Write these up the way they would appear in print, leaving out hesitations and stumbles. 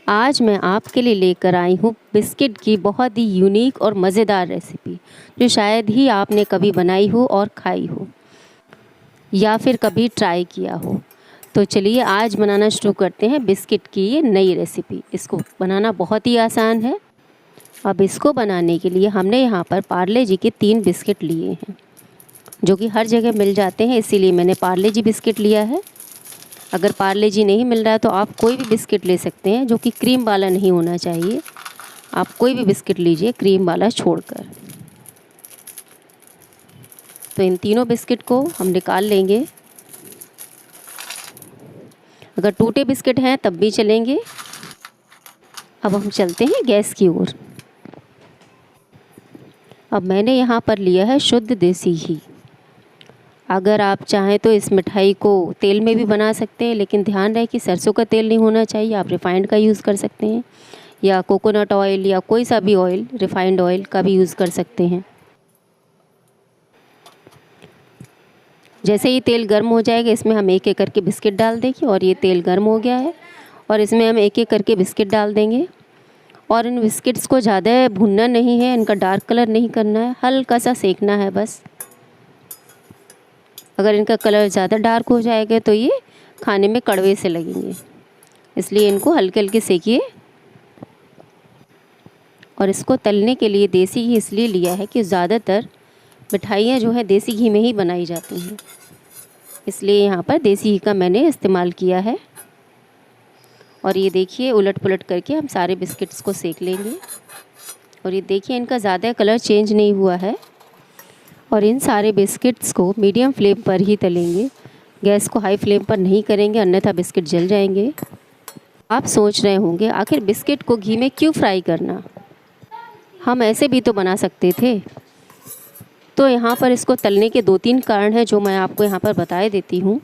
आज मैं आपके लिए लेकर आई हूँ बिस्किट की बहुत ही यूनिक और मज़ेदार रेसिपी, जो शायद ही आपने कभी बनाई हो और खाई हो या फिर कभी ट्राई किया हो। तो चलिए आज बनाना शुरू करते हैं बिस्किट की ये नई रेसिपी। इसको बनाना बहुत ही आसान है। अब इसको बनाने के लिए हमने यहाँ पर पार्ले जी के 3 बिस्किट लिए हैं, जो कि हर जगह मिल जाते हैं, इसीलिए मैंने पार्ले जी बिस्किट लिया है। अगर पार्ले जी नहीं मिल रहा है तो आप कोई भी बिस्किट ले सकते हैं, जो कि क्रीम वाला नहीं होना चाहिए। आप कोई भी बिस्किट लीजिए क्रीम वाला छोड़कर। तो इन तीनों बिस्किट को हम निकाल लेंगे। अगर टूटे बिस्किट हैं तब भी चलेंगे। अब हम चलते हैं गैस की ओर। अब मैंने यहाँ पर लिया है शुद्ध देसी घी। अगर आप चाहें तो इस मिठाई को तेल में भी बना सकते हैं, लेकिन ध्यान रहे कि सरसों का तेल नहीं होना चाहिए। आप रिफ़ाइंड का यूज़ कर सकते हैं, या कोकोनट ऑयल या कोई सा भी ऑयल, रिफ़ाइंड ऑयल का भी यूज़ कर सकते हैं। जैसे ही तेल गर्म हो जाएगा, इसमें हम एक एक करके बिस्किट डाल देंगे। और ये तेल गर्म हो गया है और इसमें हम एक एक करके बिस्किट डाल देंगे। और इन बिस्किट्स को ज़्यादा भूनना नहीं है, इनका डार्क कलर नहीं करना है, हल्का सा सेकना है बस। अगर इनका कलर ज़्यादा डार्क हो जाएगा तो ये खाने में कड़वे से लगेंगे, इसलिए इनको हल्के हल्के सेकिए। और इसको तलने के लिए देसी घी इसलिए लिया है कि ज़्यादातर मिठाइयाँ जो है देसी घी में ही बनाई जाती हैं, इसलिए यहाँ पर देसी घी का मैंने इस्तेमाल किया है। और ये देखिए, उलट पुलट करके हम सारे बिस्किट्स को सेक लेंगे। और ये देखिए, इनका ज़्यादा कलर चेंज नहीं हुआ है। और इन सारे बिस्किट्स को मीडियम फ्लेम पर ही तलेंगे, गैस को हाई फ्लेम पर नहीं करेंगे, अन्यथा बिस्किट जल जाएंगे। आप सोच रहे होंगे आखिर बिस्किट को घी में क्यों फ्राई करना, हम ऐसे भी तो बना सकते थे। तो यहाँ पर इसको तलने के 2-3 कारण हैं, जो मैं आपको यहाँ पर बता देती हूँ।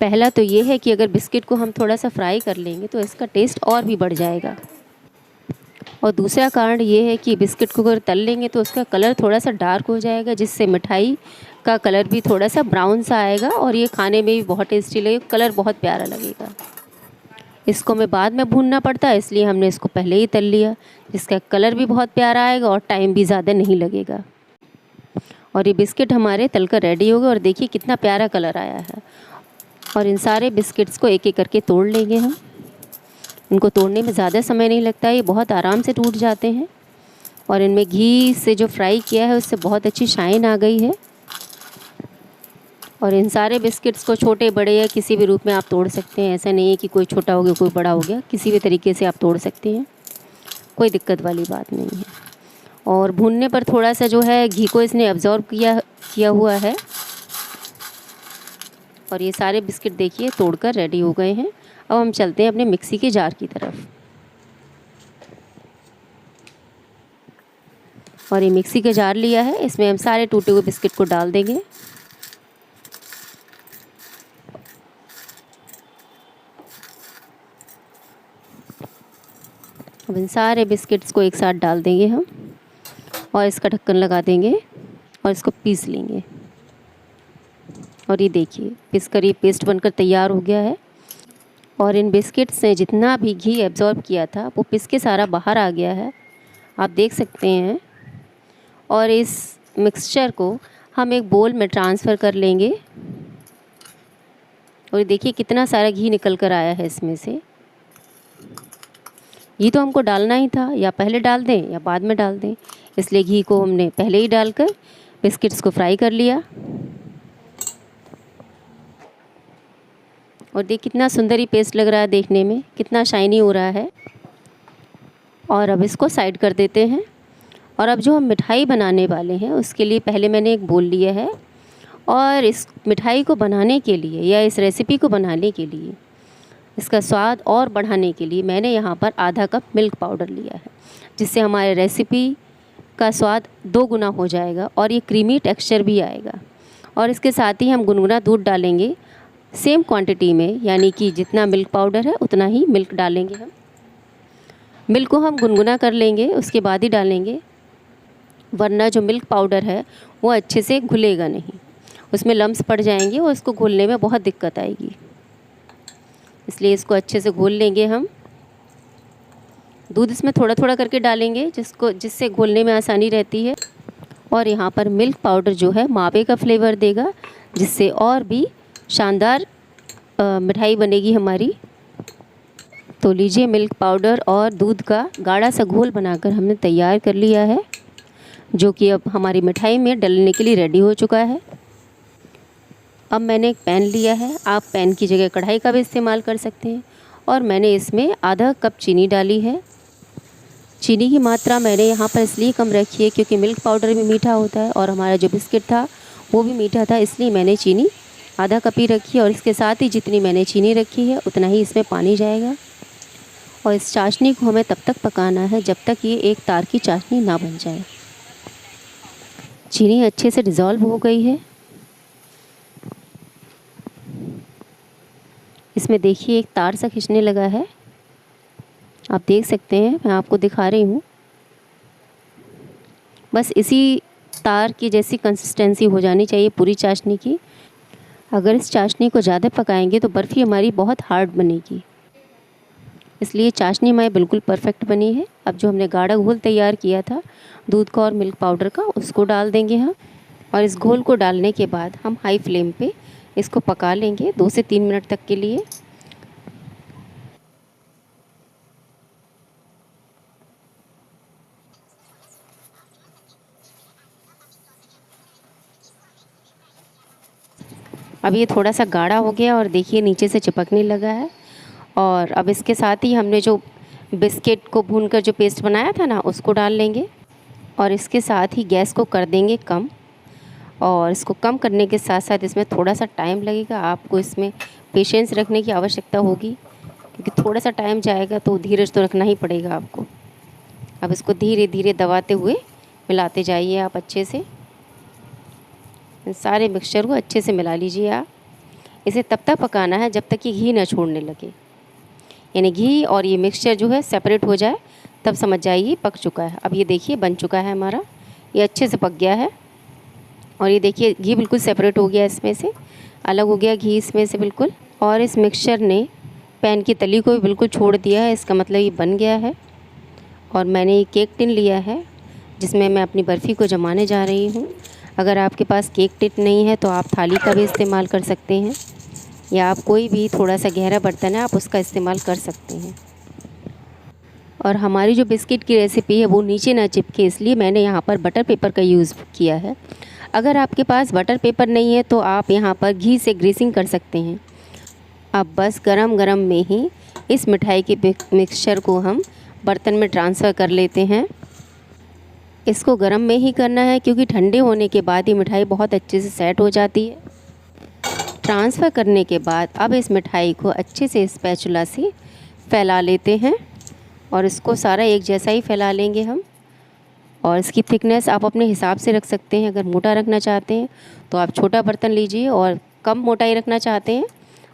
पहला तो ये है कि अगर बिस्किट को हम थोड़ा सा फ्राई कर लेंगे तो इसका टेस्ट और भी बढ़ जाएगा। और दूसरा कारण ये है कि बिस्किट को अगर तल लेंगे तो उसका कलर थोड़ा सा डार्क हो जाएगा, जिससे मिठाई का कलर भी थोड़ा सा ब्राउन सा आएगा और ये खाने में भी बहुत टेस्टी लगेगा, कलर बहुत प्यारा लगेगा। इसको हमें बाद में भूनना पड़ता है, इसलिए हमने इसको पहले ही तल लिया, जिसका कलर भी बहुत प्यारा आएगा और टाइम भी ज़्यादा नहीं लगेगा। और ये बिस्किट हमारे तलकर रेडी हो गए और देखिए कितना प्यारा कलर आया है। और इन सारे बिस्किट्स को एक एक करके तोड़ लेंगे हम। इनको तोड़ने में ज़्यादा समय नहीं लगता है, ये बहुत आराम से टूट जाते हैं। और इनमें घी से जो फ्राई किया है उससे बहुत अच्छी शाइन आ गई है। और इन सारे बिस्किट्स को छोटे बड़े या किसी भी रूप में आप तोड़ सकते हैं, ऐसा नहीं है कि कोई छोटा हो गया कोई बड़ा हो गया, किसी भी तरीके से आप तोड़ सकते हैं, कोई दिक्कत वाली बात नहीं है। और भूनने पर थोड़ा सा जो है घी को इसने अब्जॉर्ब किया हुआ है। और ये सारे बिस्किट देखिए तोड़कर रेडी हो गए हैं। अब हम चलते हैं अपने मिक्सी के जार की तरफ। और ये मिक्सी का जार लिया है, इसमें हम सारे टूटे हुए बिस्किट को डाल देंगे। अब इन सारे बिस्किट्स को एक साथ डाल देंगे हम और इसका ढक्कन लगा देंगे और इसको पीस लेंगे। और ये देखिए पीसकर ये पेस्ट बनकर तैयार हो गया है। और इन बिस्किट्स ने जितना भी घी एब्जॉर्ब किया था वो पिस के सारा बाहर आ गया है, आप देख सकते हैं। और इस मिक्सचर को हम एक बोल में ट्रांसफ़र कर लेंगे। और देखिए कितना सारा घी निकल कर आया है इसमें से। घी तो हमको डालना ही था, या पहले डाल दें या बाद में डाल दें, इसलिए घी को हमने पहले ही डालकर बिस्किट्स को फ्राई कर लिया। और देख कितना सुंदर ही पेस्ट लग रहा है देखने में, कितना शाइनी हो रहा है। और अब इसको साइड कर देते हैं। और अब जो हम मिठाई बनाने वाले हैं उसके लिए पहले मैंने एक बोल लिया है। और इस मिठाई को बनाने के लिए या इस रेसिपी को बनाने के लिए, इसका स्वाद और बढ़ाने के लिए मैंने यहाँ पर आधा कप मिल्क पाउडर लिया है, जिससे हमारे रेसिपी का स्वाद 2 गुना हो जाएगा और ये क्रीमी टेक्सचर भी आएगा। और इसके साथ ही हम गुनगुना दूध डालेंगे सेम क्वांटिटी में, यानी कि जितना मिल्क पाउडर है उतना ही मिल्क डालेंगे हम। मिल्क को हम गुनगुना कर लेंगे, उसके बाद ही डालेंगे, वरना जो मिल्क पाउडर है वो अच्छे से घुलेगा नहीं, उसमें लम्स पड़ जाएंगे और उसको घुलने में बहुत दिक्कत आएगी। इसलिए इसको अच्छे से घोल लेंगे हम। दूध इसमें थोड़ा थोड़ा करके डालेंगे जिससे घोलने में आसानी रहती है। और यहाँ पर मिल्क पाउडर जो है मावे का फ्लेवर देगा, जिससे और भी शानदार मिठाई बनेगी हमारी। तो लीजिए, मिल्क पाउडर और दूध का गाढ़ा सा घोल बनाकर हमने तैयार कर लिया है, जो कि अब हमारी मिठाई में डलने के लिए रेडी हो चुका है। अब मैंने एक पैन लिया है, आप पैन की जगह कढ़ाई का भी इस्तेमाल कर सकते हैं। और मैंने इसमें आधा कप चीनी डाली है। चीनी की मात्रा मैंने यहाँ पर इसलिए कम रखी है क्योंकि मिल्क पाउडर भी मीठा होता है और हमारा जो बिस्किट था वो भी मीठा था, इसलिए मैंने चीनी आधा कप ही रखी है। और इसके साथ ही जितनी मैंने चीनी रखी है उतना ही इसमें पानी जाएगा। और इस चाशनी को हमें तब तक पकाना है जब तक ये एक तार की चाशनी ना बन जाए। चीनी अच्छे से डिज़ोल्व हो गई है। इसमें देखिए एक तार सा खिंचने लगा है, आप देख सकते हैं, मैं आपको दिखा रही हूँ। बस इसी तार की जैसी कंसिस्टेंसी हो जानी चाहिए पूरी चाशनी की। अगर इस चाशनी को ज़्यादा पकाएंगे तो बर्फ़ी हमारी बहुत हार्ड बनेगी, इसलिए चाशनी हमारी बिल्कुल परफेक्ट बनी है। अब जो हमने गाढ़ा घोल तैयार किया था दूध का और मिल्क पाउडर का, उसको डाल देंगे हम। और इस घोल को डालने के बाद हम हाई फ्लेम पे इसको पका लेंगे 2 से 3 मिनट तक के लिए। अब ये थोड़ा सा गाढ़ा हो गया और देखिए नीचे से चिपकने लगा है। और अब इसके साथ ही हमने जो बिस्किट को भूनकर जो पेस्ट बनाया था ना, उसको डाल लेंगे। और इसके साथ ही गैस को कर देंगे कम। और इसको कम करने के साथ साथ इसमें थोड़ा सा टाइम लगेगा, आपको इसमें पेशेंस रखने की आवश्यकता होगी, क्योंकि थोड़ा सा टाइम जाएगा तो धीरज तो रखना ही पड़ेगा आपको। अब इसको धीरे धीरे दबाते हुए मिलाते जाइए आप अच्छे से। सारे मिक्सचर को अच्छे से मिला लीजिए आप। इसे तब तक पकाना है जब तक कि घी न छोड़ने लगे, यानी घी और ये मिक्सचर जो है सेपरेट हो जाए, तब समझ जाइए पक चुका है। अब ये देखिए बन चुका है हमारा, ये अच्छे से पक गया है। और ये देखिए घी बिल्कुल सेपरेट हो गया, इसमें से अलग हो गया घी इसमें से बिल्कुल। और इस मिक्सचर ने पैन की तली को भी बिल्कुल छोड़ दिया है, इसका मतलब ये बन गया है। और मैंने ये केक टिन लिया है जिसमें मैं अपनी बर्फ़ी को जमाने जा रही हूँ। अगर आपके पास केक टिन नहीं है तो आप थाली का भी इस्तेमाल कर सकते हैं, या आप कोई भी थोड़ा सा गहरा बर्तन है आप उसका इस्तेमाल कर सकते हैं। और हमारी जो बिस्किट की रेसिपी है वो नीचे ना चिपके, इसलिए मैंने यहाँ पर बटर पेपर का यूज़ किया है। अगर आपके पास बटर पेपर नहीं है तो आप यहाँ पर घी से ग्रीसिंग कर सकते हैं। अब बस गरम गरम में ही इस मिठाई के मिक्सचर को हम बर्तन में ट्रांसफ़र कर लेते हैं। इसको गरम में ही करना है क्योंकि ठंडे होने के बाद ये मिठाई बहुत अच्छे से सेट हो जाती है। ट्रांसफ़र करने के बाद अब इस मिठाई को अच्छे से स्पैचुला से फैला लेते हैं और इसको सारा एक जैसा ही फैला लेंगे हम। और इसकी थिकनेस आप अपने हिसाब से रख सकते हैं। अगर मोटा रखना चाहते हैं तो आप छोटा बर्तन लीजिए, और कम मोटाई रखना चाहते हैं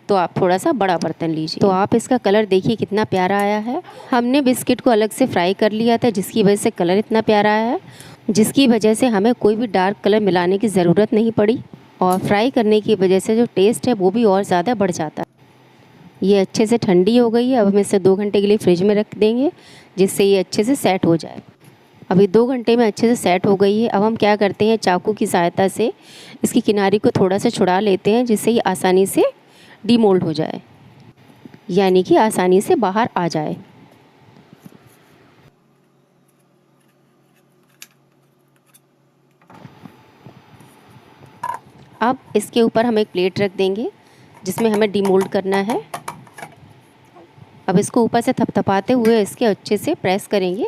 तो आप थोड़ा सा बड़ा बर्तन लीजिए। तो आप इसका कलर देखिए कितना प्यारा आया है। हमने बिस्किट को अलग से फ्राई कर लिया था, जिसकी वजह से कलर इतना प्यारा आया है, जिसकी वजह से हमें कोई भी डार्क कलर मिलाने की ज़रूरत नहीं पड़ी। और फ्राई करने की वजह से जो टेस्ट है वो भी और ज़्यादा बढ़ जाता है। ये अच्छे से ठंडी हो गई है। अब हम इसे 2 घंटे के लिए फ्रिज में रख देंगे, जिससे ये अच्छे से सेट हो जाए। अभी 2 घंटे में अच्छे से सेट हो गई है। अब हम क्या करते हैं, चाकू की सहायता से इसकी किनारी को थोड़ा सा छुड़ा लेते हैं, जिससे ये आसानी से डीमोल्ड हो जाए, यानी कि आसानी से बाहर आ जाए। अब इसके ऊपर हम एक प्लेट रख देंगे जिसमें हमें डीमोल्ड करना है। अब इसको ऊपर से थपथपाते हुए इसके अच्छे से प्रेस करेंगे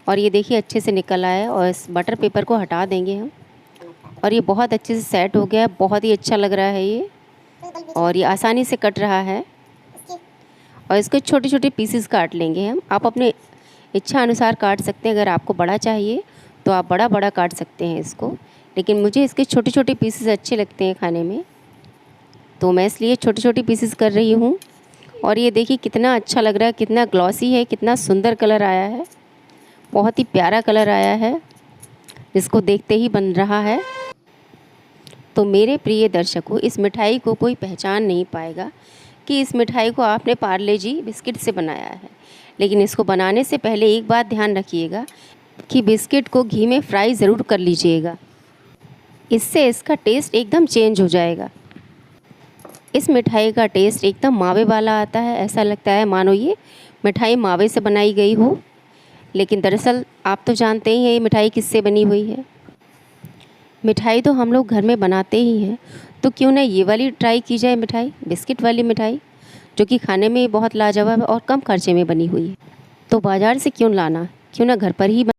और ये देखिए अच्छे से निकल आया है। और इस बटर पेपर को हटा देंगे हम, और ये बहुत अच्छे से सेट हो गया है। बहुत ही अच्छा लग रहा है ये, और ये आसानी से कट रहा है। और इसके छोटे छोटे पीसेस काट लेंगे हम। आप अपने इच्छा अनुसार काट सकते हैं। अगर आपको बड़ा चाहिए तो आप बड़ा बड़ा काट सकते हैं इसको, लेकिन मुझे इसके छोटे छोटे पीसेस अच्छे लगते हैं खाने में, तो मैं इसलिए छोटे छोटे पीसेस कर रही हूँ। और ये देखिए कितना अच्छा लग रहा है, कितना ग्लॉसी है, कितना सुंदर कलर आया है, बहुत ही प्यारा कलर आया है, जिसको देखते ही बन रहा है। तो मेरे प्रिय दर्शकों, इस मिठाई को कोई पहचान नहीं पाएगा कि इस मिठाई को आपने पार्ले जी बिस्किट से बनाया है, लेकिन इसको बनाने से पहले एक बात ध्यान रखिएगा कि बिस्किट को घी में फ्राई ज़रूर कर लीजिएगा, इससे इसका टेस्ट एकदम चेंज हो जाएगा। इस मिठाई का टेस्ट एकदम मावे वाला आता है, ऐसा लगता है मानो ये मिठाई मावे से बनाई गई हो, लेकिन दरअसल आप तो जानते ही हैं ये मिठाई किससे बनी हुई है। मिठाई तो हम लोग घर में बनाते ही हैं, तो क्यों ना ये वाली ट्राई की जाए मिठाई, बिस्किट वाली मिठाई, जो कि खाने में बहुत लाजवाब है और कम खर्चे में बनी हुई है। तो बाज़ार से क्यों लाना, क्यों ना घर पर ही